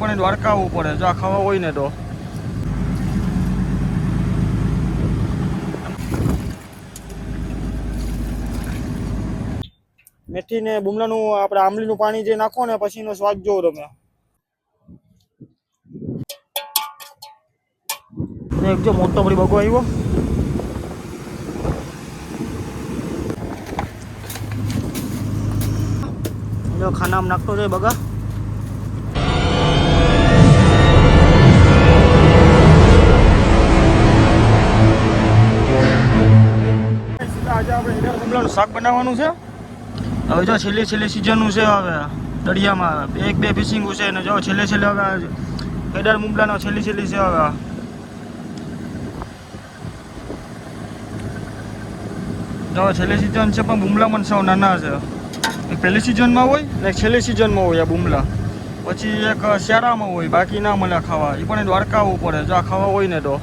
પણ દ્વારકા આવવું પડે જો આ ખાવા હોય ને તો. મેથી ને બુમલાનું આપણે આંબલીનું પાણી જે નાખો ને પછીનો સ્વાદ જોવો તમે. એક જો મોટો બળી બગો આવ્યો. જો ખાનામાં નાખતો જાય બગા. આજે આપણે ઈડર બુમલાનું શાક બનાવવાનું છે. હવે જો છેલ્લી સિઝનનું છે. હવે દરિયામાં એક બે ફિશિંગ છે ને જો છેલ્લે હવે ઈડર બુમલાનો છેલ્લી છે હવે. જો છેલ્લી સિઝન છે પણ બુમલા પણ સાવ નાના છે. એક પહેલી સિઝનમાં હોય ને એક છેલ્લી સિઝનમાં હોય આ બુમલા. પછી એક શિયાળામાં હોય બાકી ના મળે ખાવા. એ પણ દ્વારકા આવવું પડે જો આ ખાવા હોય ને તો.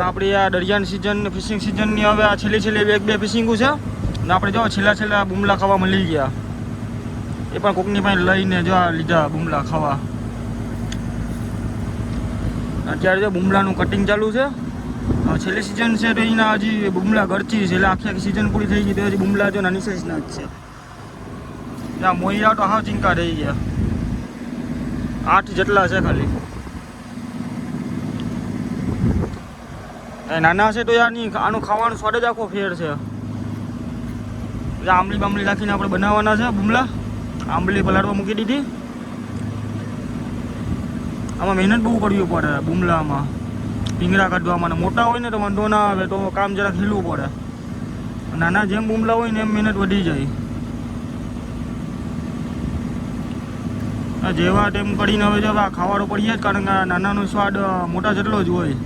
આપણી આ દરિયાની સિઝન ફિશિંગ સિઝનની હવે આ છેલ્લી એક બે ફિશિંગો છે ને આપણે જો છેલ્લા બુમલા ખાવા મળી ગયા. એ પણ કોકની પાસે લઈને જો આ લીધા બુમલા ખાવા. અત્યારે જો બુમલાનું કટિંગ ચાલુ છે. છેલ્લી સિઝન છે તો એના હજી બુમલા ગળચી છે એટલે આખી સિઝન પૂરી થઈ ગઈ તો હજી બુમલા જો નાની સાઈઝના જ છે. ત્યાં મોઈયા તો હાવ ચિંકા રહી ગયા. 8 જેટલા છે ખાલી. નાના છે તો યારની આનું ખાવાનું સ્વાદ જ આખો ફેર છે. આંબલી બાંબલી નાખીને આપણે બનાવવાના છે બુમલા. આંબલી પલાળવા મૂકી દીધી. આમાં મહેનત બહુ કરવી પડે બુમલામાં. પીંગળા કાઢવામાં મોટા હોય ને તો વાંધો ના આવે તો કામ જરાક હીલવું પડે. નાના જેમ બુમલા હોય ને એમ મહેનત વધી જાય. જેવા ટેમ કરીને હવે જો આ ખાવાનો પડીએ જ કારણ કે નાનાનો સ્વાદ મોટા જેટલો જ હોય.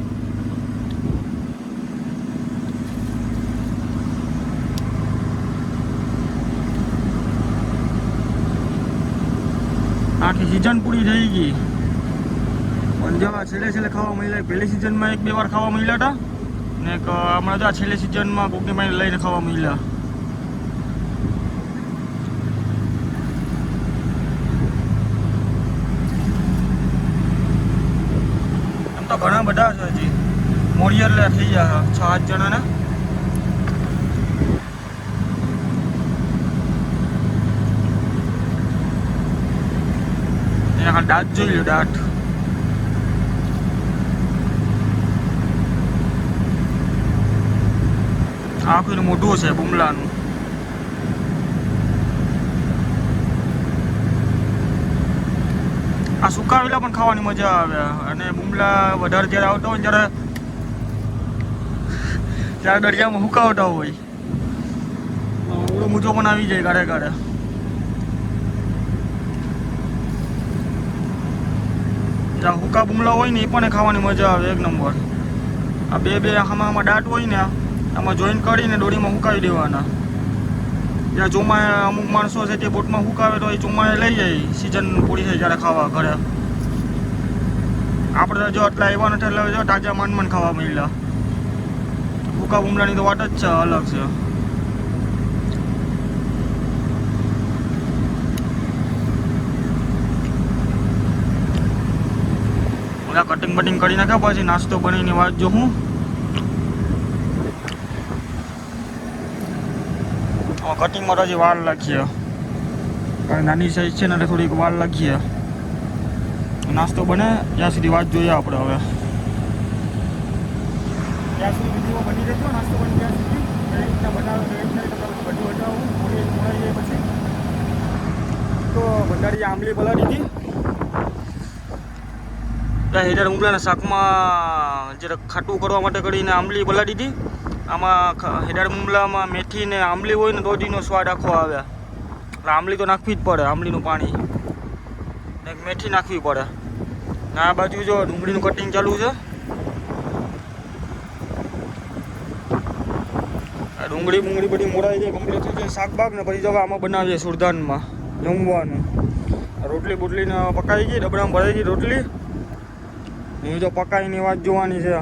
આખી સિઝન પૂરી થઈ ગઈ પણ જો છેલ્લે ખાવા મળ્યા. પહેલી સિઝનમાં એક બે વાર ખાવા મળ્યા હતા ને હમણાં જો છેલ્લી સિઝનમાં કોકની પાસે લઈને ખાવા મળ્યા. એમ તો ઘણા બધા છે હજી મોરિયર થઈ ગયા 6-8 જણાના. એના દાંત જોઈ લો દાંત. આખું મોટું છે બુમલાનું. આ સુકાવેલા પણ ખાવાની મજા આવે અને બુમલા વધારે જ્યારે આવતા હોય ત્યારે દરિયામાં સુકાવતા હોય ઓળો મૂજો પણ આવી જાય ગાડે ગાડે. જ્યાં હુકા બુમલા હોય ને એ પણ ખાવાની મજા આવે એક નંબર. આ બે આમાં દાંત હોય ને આમાં જોઈન કરીને દોરીમાં સુકાવી દેવાના. જ્યાં ચોમાએ અમુક માણસો છે તે બોટમાં સુકાવે તો એ ચોમાએ લઈ જાય સિઝન પૂરી થઈ જ્યારે ખાવા ઘરે. આપણે જો આટલા આવ્યા નથી એટલે જો તાજા માંડ ખાવા મળ્યા. હુકા બુમલાની તો વાત જ છે અલગ છે. કટિંગ બટિંગ કરી નાખ્યા પછી નાસ્તો બનાવીને વાત જો હું કટિંગમાં તો હજી વાર લાગીએ કારણ નાની સાઈઝ છે ને એટલે થોડીક વાર લાગીએ. નાસ્તો બને ત્યાં સુધી વાત જોઈએ આપણે. હવે ત્યાં સુધી વિડીયો બની રહેજો. નાસ્તો બની ત્યાં સુધી કઈ રીતના બનાવે કઈ રીતના બધું બતાવું મોડાઈએ પછી તો ભંડારી આંબલી પલાળી હતી. ઈડર બુમલાના શાકમાં જરાક ખાટું કરવા માટે કરીને આંબલી પલાળી હતી. આમાં ઈડર બુમલામાં મેથી ને આંબલી હોય ને તો જીનો સ્વાદ આખો આવે. એટલે આંબલી તો નાખવી જ પડે. આંબલીનું પાણી ને મેથી નાખવી પડે. ને આ બાજુ જો ડુંગળીનું કટિંગ ચાલુ છે. આ ડુંગળી બધી મોડાઈ જાય કમ્પ્લીટ થઈ જાય શાકબાગ ને પછી જો આમાં બનાવીએ સુરધાનમાં જમવાનું. રોટલી બોટલીને પકાઈ ગઈ ડબડામાં ભરાઈ ગઈ રોટલી. હું જો પકાઈની વાત જોવાની છે.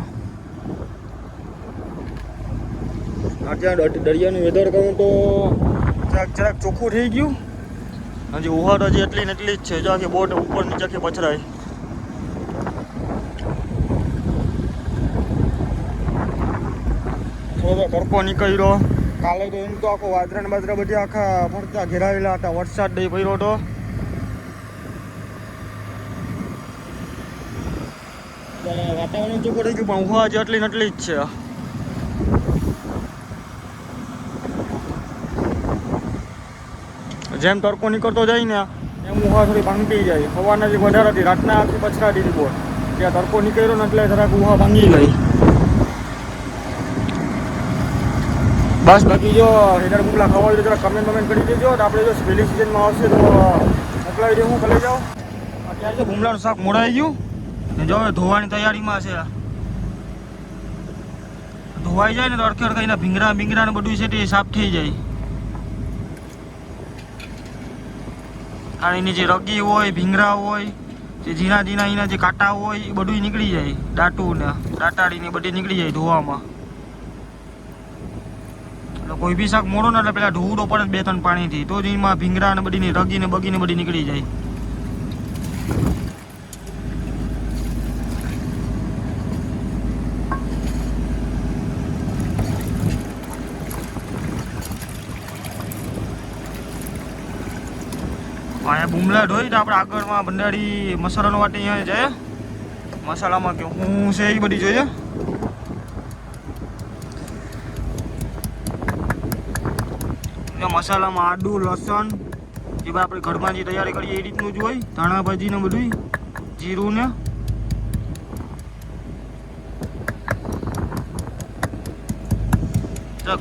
અત્યારે દરિયાનું વેધર કહું તો જરાક ચોખ્ખું થઈ ગયું હજી ઉહાડ હજી એટલી ને એટલી જ છે. જો આખી બોટ ઉપર નીચે આખી પછરાય. થોડો તડકો નીકળ્યો. કાલે તો એમ તો આખો વાદરા ને બાદરા બધી આખા ફરતા ઘેરાયેલા હતા. વરસાદ નહીં પડ્યો હતો. વાતાવરણ ચોખ્ખું થઈ ગયું પણ ઉહા હજી એટલી ને એટલી જ છે. જેમ તડકો નીકળતો જાય ને એમ ઉહા થોડી ભાંગતી જાય. સવારના જે વધારે હતી રાતના આખી પછરાટી હતી બોટ. ત્યાં તડકો નીકળ્યો ને એટલે જરાક ઉહા ભાંગી ગઈ. બસ બાકી જો હેડર મુગલા ખવાય તો જરા કમેન્ટ કરી દેજો. આપણે જો પહેલી સિઝનમાં આવશે તો મોકલાવી દે. હું કરી જાઉં. અત્યારે જો ભૂમલાનું શાક મોડાઈ ગયું ને જો ધોવાની તૈયારીમાં છે. ધોવાઈ જાય ને તો અડખે અડખાઈના ભીંગરા ને બધું છે તે સાફ થઈ જાય. અને એની જે રગી હોય ભીંગરા હોય જે ઝીણા એના જે કાંટા હોય એ બધું નીકળી જાય. દાંટું ને દાંટાડીને બધી નીકળી જાય ધોવામાં. એટલે કોઈ બી શાક મોડો ને એટલે પેલા ધોવું તો પડે 2-3 પાણીથી તો જ એમાં ભીંગરા ને બધી રગી ને બગીને બધી નીકળી જાય. અહીંયા ભૂમલા ધોઈ તો આપણે આગળમાં ભંડારી મસાલાનો વાટી અહીંયા જાય. મસાલામાં કે હું છે એ બધી જોઈએ. મસાલામાં આદુ લસણ જે આપણે ઘરમાં જે તૈયારી કરીએ એ રીતનું જ હોય. ધાણા ભાજી ને બધું જીરું ને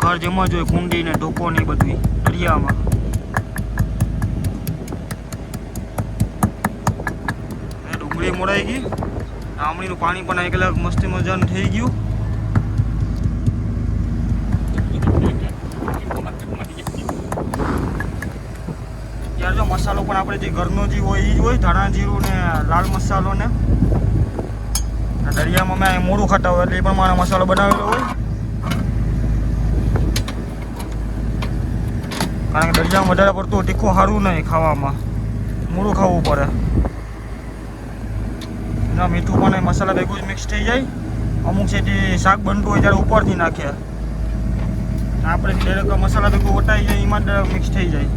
ઘર જેમાં જોઈએ કુંડી ને ઢોકો ને બધું દરિયામાં. ડુંગળી મોડાઈ ગઈ. આમળીનું પાણી પણ એક કલાક મસ્તી મજાનું થઈ ગયું. યાર જો મસાલો પણ આપણે જે ઘરનો જે હોય એ જ હોય. ધાણા જીરું ને લાલ મસાલો ને દરિયામાં મેં મોડું ખાતા હોય એટલે એ પ્રમાણે મસાલો બનાવેલો હોય. કારણ કે દરિયામાં વધારે પડતું તીખું સારું નહીં ખાવામાં. મોડું ખાવું પડે. એના મીઠું પણ મસાલા ભેગું જ મિક્સ થઈ જાય. અમુક છે તે શાક બનતું હોય ત્યારે ઉપરથી નાખે. આપણે ડાયરેક્ટ મસાલા ભેગું વટાઈ જાય એમાં મિક્સ થઈ જાય.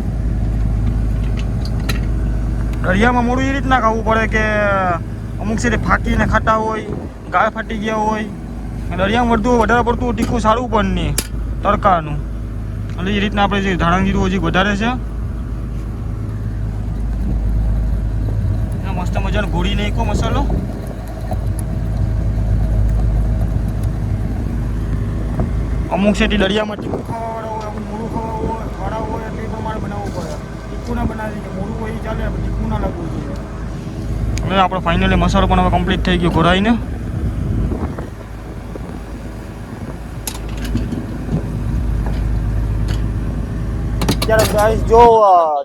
દરિયામાં મોડું એ રીતના ખાવું પડે કે અમુક છે તે ફાટીને ખાતા હોય, ગાળ ફાટી ગયા હોય. દરિયામાં વધારે પડતું તીખું સારું પણ નહીં તડકાનું. એટલે એ રીતના આપણે જે ધાણા જીરું હજી વધારે છે. મસ્ત મજાનો ઘોડી નાખ્યો મસાલો. અમુક છે તે દરિયામાં તીખું ખાવાવાળા હોય, અમુક મોડું ખાવાવાળા હોય એટલે એ પ્રમાણે બનાવવું પડે. તીખું ના બનાવી દઈએ, મોડું હોય એ ચાલે, તીખું ના લાગવું જોઈએ. હવે આપણો ફાઇનલી મસાલો પણ હવે કમ્પ્લીટ થઈ ગયો ઘોરાઈને. અત્યારે ગાઈસ જો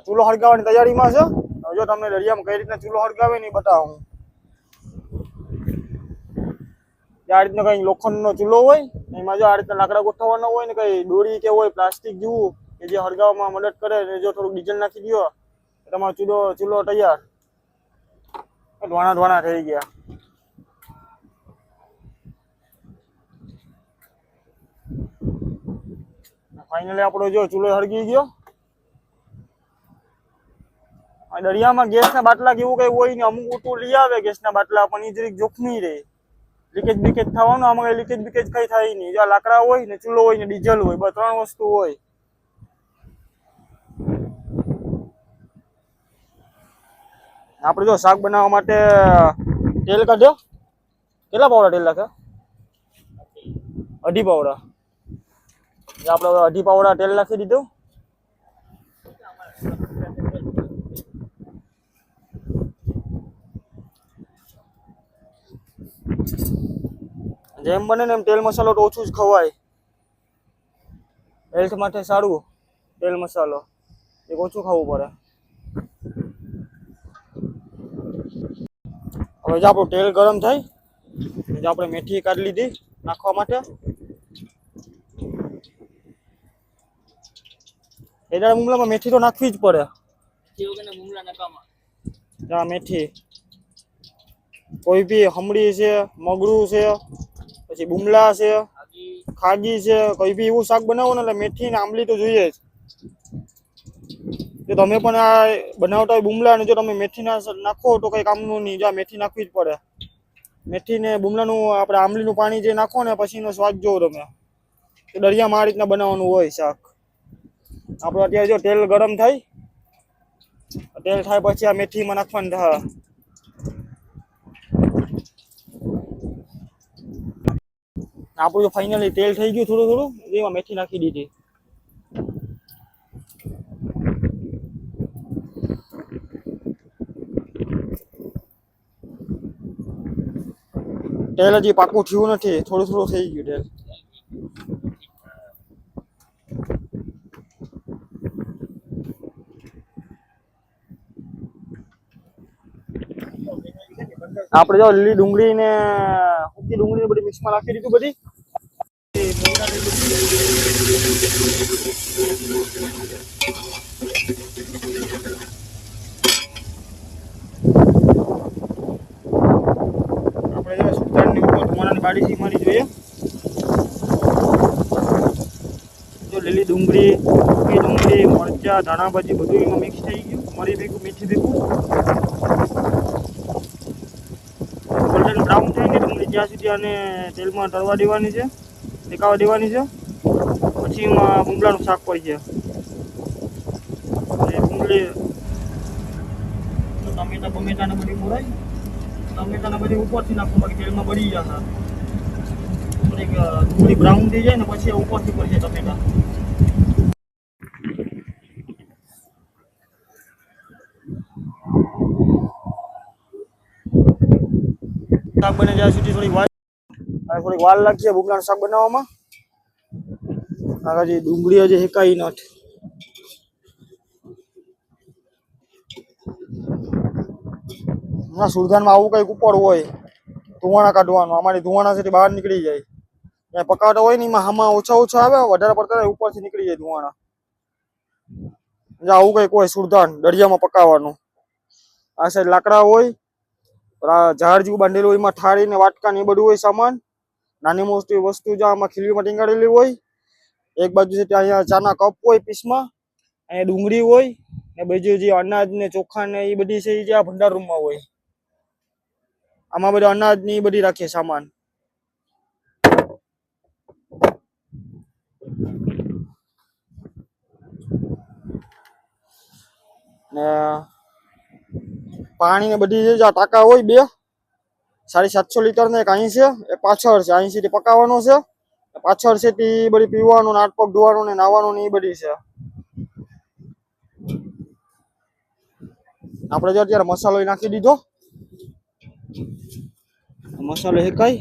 ચૂલો હળગાવવાની તૈયારીમાં છે. જો તમને દરિયામાં કઈ રીતના ચૂલો હળગાવે ને એ બતાવું. આ રીતનો કઈ લોખંડનો ચૂલો હોય એમાં જો આ રીતના લાકડા ગોઠવવાનો હોય ને કઈ દોરી કે હોય પ્લાસ્ટિક જેવું કે જે હળગાવવામાં મદદ કરે ને જો થોડુંક ડીઝલ નાખી દો તમારો ચૂલો તૈયાર. ધોણા થઈ ગયા. ફાઇનલી આપણો જો ચૂલો હળગી ગયો. દરિયામાં ગેસના બાટલા કેવું કઈ હોય ને અમુક ઉતું લઈ આવે ગેસના બાટલા પણ એ જરીક જોખમી રહે. લીકેજ બીકેજ થવાનું. આમાં કઈ લીકેજ બીકેજ કઈ થાય નહીં. જો લાકડા હોય ને ચૂલો હોય ને ડીઝલ હોય, બસ 3 વસ્તુ હોય. આપણે જો શાક બનાવવા માટે તેલ કાઢ્યો. કેટલા પાવડા તેલ નાખ્યા? 2.5 પાવડા. આપણે 2.5 પાવડા તેલ નાખી દીધું. જેમ બને ને એમ તેલ મસાલો તો ઓછું જ ખવાય. હેલ્થ માટે સારું તેલ મસાલો એક ઓછું ખાવું પડે. હવે જો આપણું તેલ ગરમ થાય જો આપણે મેથી કાઢી લીધી નાખવા માટે. હેડા મુંગલામાં મેથી તો નાખવી જ પડે. જા મેથી, કોઈ બી હમડી છે, મગરું છે, પછી બુમલા છે, ખાગી છે, કોઈ બી એવું શાક બનાવો ને એટલે મેથી ને આંબલી તો જોઈએ જ. જો તમે પણ આ બનાવતા હોય બુમલા ને જો તમે મેથી નાખો તો કઈ કામનું નહીં. જો મેથી નાખવી જ પડે. મેથી ને બુમલાનું આપણે આંબલીનું પાણી જે નાખો ને પછીનો સ્વાદ જોવો તમે. તો દરિયામાં આ રીતના બનાવવાનું હોય શાક. આપણે અત્યારે જો તેલ ગરમ થાય, તેલ થાય પછી આ મેથીમાં નાખવાનું થાય. આપણું ફાઇનલી તેલ થઈ ગયું થોડું થોડું, એમાં મેથી નાખી દીધી. તેલ હજી પાકું થયું નથી, થોડું થોડું થઈ ગયું તેલ. આપણે જો લીલી ડુંગળી ને સૂકી ડુંગળી બધી મિક્સમાં નાખી દીધું બધી. આપણે જો સુધારની ઉપર ધોવાણાની બાડી સીમારી જોઈએ. જો લીલી ડુંગળી, સૂકી ડુંગળી, મરચા, ધાણા ભાજી બધું એમાં મિક્સ થઈ ગયું. મરી ભેગું, મેથી ભેગું. ગોલ્ડન બ્રાઉન થઈ ગઈ ડુંગળી ત્યાં સુધી આને તેલમાં તળવા દેવાની છે, શેકાવા દેવાની છે. પછી એમાં બુમલાનું શાક હોય છે. ડુંગળી, ટમેટા ને બધી મોરાય. ટમેટા ને બધી ઉપરથી નાખવું, બાકી તેલમાં બળી જશે. થોડી બ્રાઉન થઈ જાય ને પછી ઉપરથી પડશે ટમેટા. શાક બને ત્યાં સુધી થોડીક વાર લાગશે બુમલાનું શાક બનાવવામાં. હજી ડુંગળી હજી શેકાઈ નથી. સુરધાનમાં આવું કઈક ઉપર હોય, ધુવાણા કાઢવાનું. અમારી ધુવાણા છે બહાર નીકળી જાય. ત્યાં પકાવતા હોય ને એમાં આમાં ઓછા આવે, વધારે પડતા ઉપરથી નીકળી જાય ધુવાણા. આવું કઈક હોય સુરધાન દરિયામાં પકાવવાનું. આ સાઈડ લાકડા હોય, ઝાડ જેવું બાંધેલું હોય, એમાં થાળી ને વાટકા ને એ બધું હોય સામાન. નાની મોટી વસ્તુ જો આમાં ખીલીમાં ટીંગાડેલી હોય. એક બાજુ છે ત્યાં અહીંયા ચાના કપ હોય પીસમાં, અહીંયા ડુંગળી હોય ને બીજું જે અનાજ ને ચોખા ને એ બધી છે એ જે આ ભંડાર રૂમમાં હોય. આમાં બધા અનાજ ને એ બધી રાખીએ સામાન. ને પાણી ને બધી જે ટાંકા હોય બે, 750 લીટર ને એક અહીં છે, એક પાછળ છે. અહીં સુધી પકાવવાનો છે, પાછળ છે તે બધી પીવાનું, હાથ પગ ધોવાનું ને નાવાનું ને એ બધી છે. આપણે જો અત્યારે મસાલો નાખી દીધો. મસાલો શેકાય,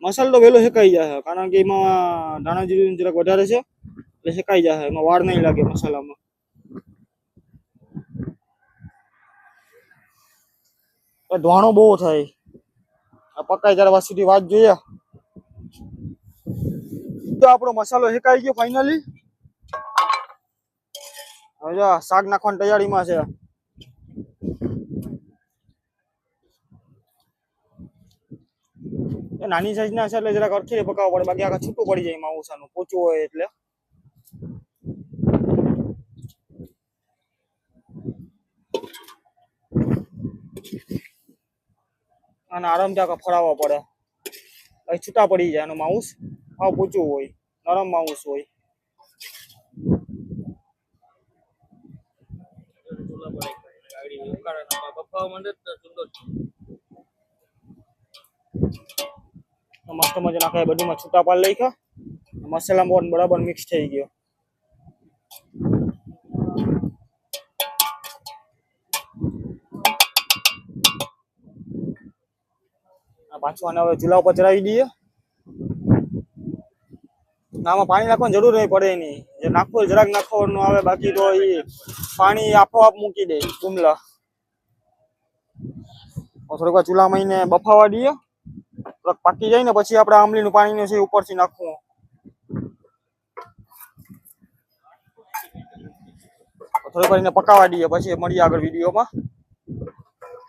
મસાલો તો વહેલો શેકાઈ જાય કારણ કે એમાં ધાણા જીરું જરાક વધારે છે એટલે શેકાઈ જાય, એમાં વાર નહીં લાગે મસાલામાં. ધોણો બહુ થાય, પકાય ત્યારે વાત સુધી વાત જોઈએ. તો આપણો મસાલો શેકાઈ ગયો ફાઇનલી. હવે જો શાક નાખવાની તૈયારીમાં છે. નાની સાઈઝ ના છે એટલે જરાક અરખી પકાવવા પડે, બાકી આખા છૂટું પડી જાય માઉસાનું પોચું હોય એટલે. અને આરામથી આખા ફરાવવા પડે, છૂટા પડી જાય. એનું માઉસ આવ પોચું હોય, નરમ માઉસ હોય. મસ્ત મજા નાખે બધુંમાં છૂટા પાડ લઈ. મસાલા પણ બરાબર મિક્સ થઈ ગયો. પાછું આને હવે ચૂલા ઉપર ચડાવી દઈએ. આમાં પાણી નાખવાની જરૂર નહીં પડે નહીં, જે નાખવું જરાક નાખવાનું આવે, બાકી તો એ પાણી આપોઆપ મૂકી દે બુમલા. થોડીક વાર ચૂલામાં એને બફાવા દઈએ, થોડાક પાકી જાય ને પછી આપણે આંબલીનું પાણી છે ઉપરથી નાખવું. થોડીક વાર એને પકાવવા દઈએ, પછી મળીએ આગળ વિડીયોમાં.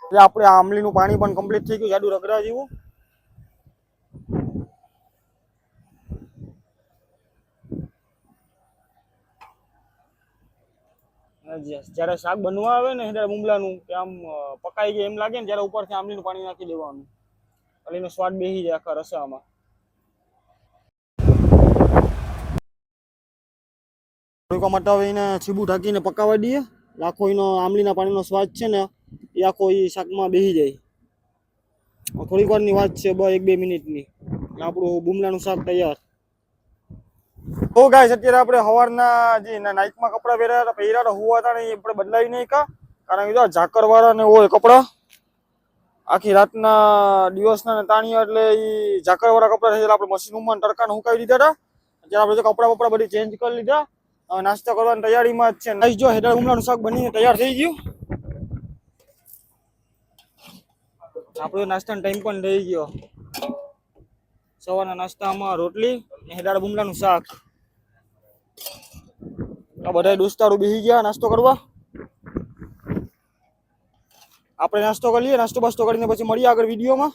એટલે આપણે આ આમલીનું પાણી પણ કમ્પ્લીટ થઈ ગયું, જાડું રગડા જેવું. જ્યારે શાક બનવા આવે ને ત્યારે મુમલાનું કે આમ પકાઈ ગયું એમ લાગે ને ત્યારે ઉપરથી આમલીનું પાણી નાખી દેવાનું, એટલે એનો સ્વાદ બેસી જાય આખા રસામાં. થોડીક માટે હવે એને છીબું ઢાંકીને પકાવવા દઈએ. આખો એનો આમલીના પાણીનો સ્વાદ છે ને એ આખો એ શાકમાં બેસી જાય. થોડીક વારની વાત છે, 1-2 મિનિટની, આપણું બુમલાનું શાક તૈયાર. તો ગાઈસ અત્યારે આપણે સવારના જે નાઇટમાં કપડાં પહેર્યા હુવા હતા ને એ આપણે બદલાવી નહીં કા, કારણ કે ઝાકર વાળા ને હોય કપડાં આખી રાતના દિવસના તાણીયા, એટલે એ ઝાકર વાળા કપડાં થઈ આપણે મશીનમાં તડકાને સુકાવી દીધા હતા. અત્યારે આપણે કપડાં બપડા બધી ચેન્જ કરી લીધા, નાસ્તો કરવાની તૈયારીમાં જ છે. જો હેડર બુમલાનું શાક બનીને તૈયાર થઈ ગયું. આપણો નાસ્તાનો ટાઈમ પણ થઈ ગયો. સવારના નાસ્તામાં રોટલી ને હેડાળ બુમલાનું શાક. આ બધા દોસ્તારો બેસી ગયા નાસ્તો કરવા. આપણે નાસ્તો કરી લઈએ, નાસ્તો બાસ્તો કરીને પછી મળીએ આગળ વિડીયોમાં.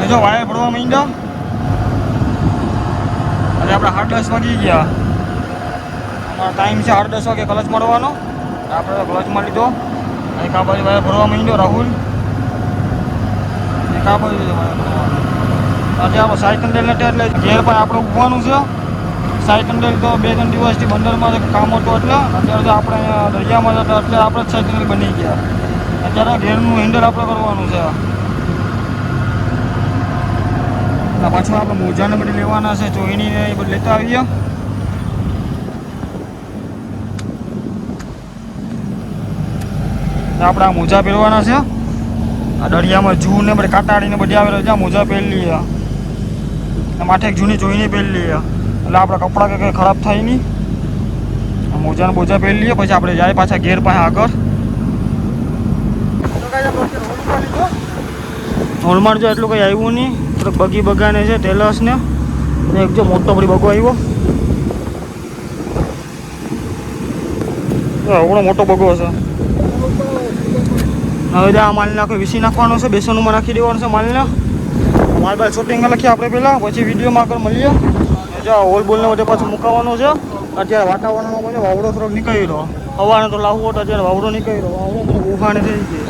જો વાયર ભરવા માંડ્યા, એટલે આપણે 10:30 વાગી ગયા. અમારો ટાઈમ છે 10:30 વાગે કલચ મળવાનો. આપણે કલચ માં લીધો. એક આ બાજુ વાયર ભરવા માંડ્યો રાહુલ, એક આ બાજુ વાયર ભરવાનો. આજે આપણે સાયકંડેલ નથી એટલે ઘેર પણ આપણે ઉભવાનું છે. સાયકંડેલ તો 2-3 દિવસથી બંદરમાં કામ હતું, એટલે અત્યારે તો આપણે અહીંયા દરિયામાં જતા એટલે આપણે જ સાયકંડેલ બની ગયા. અત્યારે ઘેરનું હેન્ડલ આપણે કરવાનું છે. પાછું આપણે મોજાને બધી લેવાના છે, ચોઈની ને એ બધું લેતા આવીએ. આપણે આ મોજા પહેરવાના છે. આ દરિયામાં જૂ ને બધી કાંટાડીને બધી આવે ત્યાં મોજા પહેરી લઈએ. માથે એક જૂની ચોઈની પહેરી લઈએ, એટલે આપણા કપડાં કંઈ ખરાબ થાય નહીં. મોજાને બોજા પહેરી લઈએ, પછી આપણે જાય પાછા ઘેર પાસે આગળ. હોલમાર્ક જો એટલું કંઈ આવ્યું નહીં. બગી બગાને છે ટેલર્સ ને એક જો મોટો બધી બગો આવ્યો, એવડો મોટો બગો છે. હવે આ માલને આખો વીસી નાખવાનો છે, બેસનમાં નાખી દેવાનો છે માલને. માલ બાલ શૂટિંગ લખીએ આપણે પહેલાં, પછી વિડીયોમાં આગળ મળીએ. જો હોલ બોલને બધે પાછું મુકાવાનો છે. અત્યારે વાતાવરણમાં બધે વાવડો થોડોક નીકળી રહ્યો. હવાને તો લાવવો હતો, અત્યારે વાવડો નીકળી રહ્યો. વાવડો મને ઉફાણે થઈ ગઈ.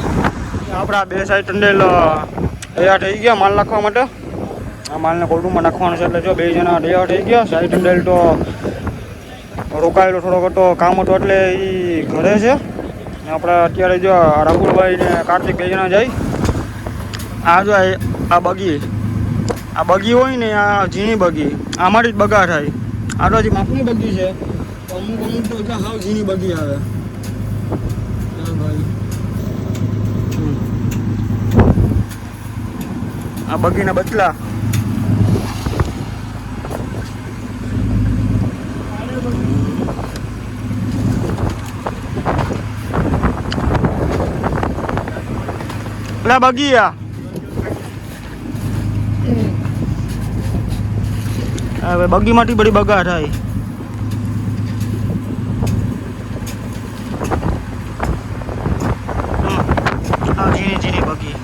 આપણે આ 2 સાઈડ ટંડેલ તૈયાર થઈ ગયા માલ નાખવા માટે. આ માલને કોલ્ડરૂમમાં નાખવાનો છે, એટલે જો 2 જણા તૈયાર થઈ ગયા. સાઈડ ટંડેલ તો રોકાયેલો થોડોક હતો, કામ હતું એટલે એ ઘરે છે. આપણે અત્યારે જો રાહુલભાઈ ને કાર્તિક 2 જણા જાય. આ જો આ બગી હોય ને, આ ઝીણી બગી, આમાંથી જ બગા થાય. આ તો હજી માપની બગી છે, અમુક તો હાવ ઝીણી બગી આવે. આ બગીના બચલા. પેલા બગી હવે બગીમાંથી બધી બગા થાય. ઝીણી ઝીણી બગી.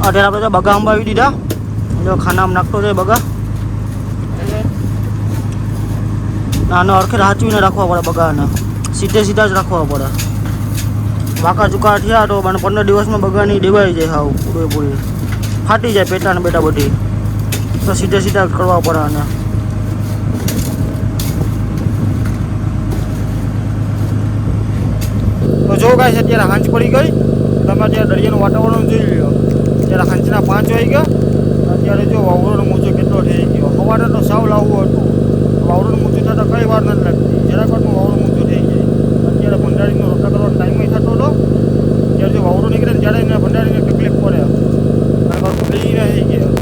અત્યારે આપણે તો બગા અંબાવી દીધા. જો ખાનામાં નાખતો જાય બગા. આનો અરખે હાચવીને રાખવા પડે બગાને, સીધે સીધા જ રાખવા પડે. વાંકા ચુકા થયા તો 15 દિવસમાં બગાની દેવાઈ જાય, હાવ પૂરેપૂરી ફાટી જાય પેટા ને બેટા બધી. તો સીધે સીધા કરવા પડે. આને તો જો ગાઈસ અત્યારે હાંજ પડી ગઈ. તમે અત્યારે દરિયાનું વાતાવરણ જોઈ લો. અત્યારે હાંજના 5 વાગી ગયા. અત્યારે જો વાવડોનો મોજો કેટલો થઈ ગયો. સવારે તો સાવ લાવવું હતું. વાવડોનું મૂછું થતાં કઈ વાર નથી લાગતી, જરાક વારમાં વાવડું મૂછું થઈ જાય. અત્યારે ભંડારીનો રોટલા કરવાનો ટાઈમ થતો હતો. ત્યારે જો વાવડો નીકળે ને ત્યારે એને ભંડારીને તકલીફ પડે, કારણ કે પ્લેન થઈ ગયા.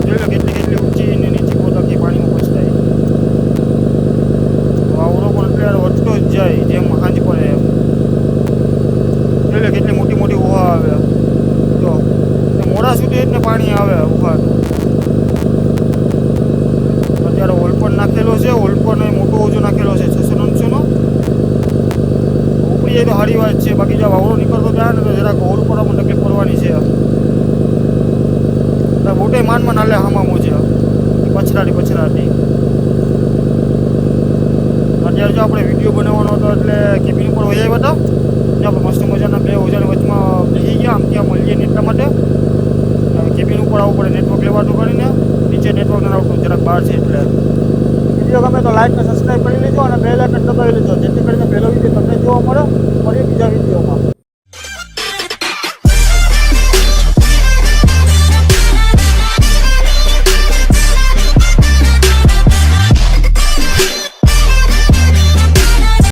જોઈ લો કેટલી ઊંચી ને નીચી પોતાકી પાણીમાં પહોંચતા. વાવડો પણ અત્યારે વધતો જ જાય તો સારી વાત છે, બાકી જો વાવડો નીકળતો જાય ને તો જરાક હોલ પર અમને તકલીફ પડવાની છે. એટલે મોટે માનમાં નાલે હમામું છે પછડાટી. અત્યારે જો આપણે વિડીયો બનાવવાનો હતો એટલે કેબિન ઉપર વહી આવ્યા હતા. આપણે મસ્ત મજાના 2 ઓજાની વચમાં બેસી ગયા, આમ ત્યાં મળીએ ને એટલા માટે. કેબિન ઉપર આવવું પડે નેટવર્ક લેવાનું કરીને, નીચે નેટવર્ક ન આવતું, જરાક બહાર છે એટલે. વિડીયો ગમે તો લાઈક અને સબસ્ક્રાઈબ કરી લેજો અને બેલ આઇકન દબાવી લેજો, જેથી કરીને પહેલો વિડીયો તમને જોવા મળે બીજા વિડીયોમાં.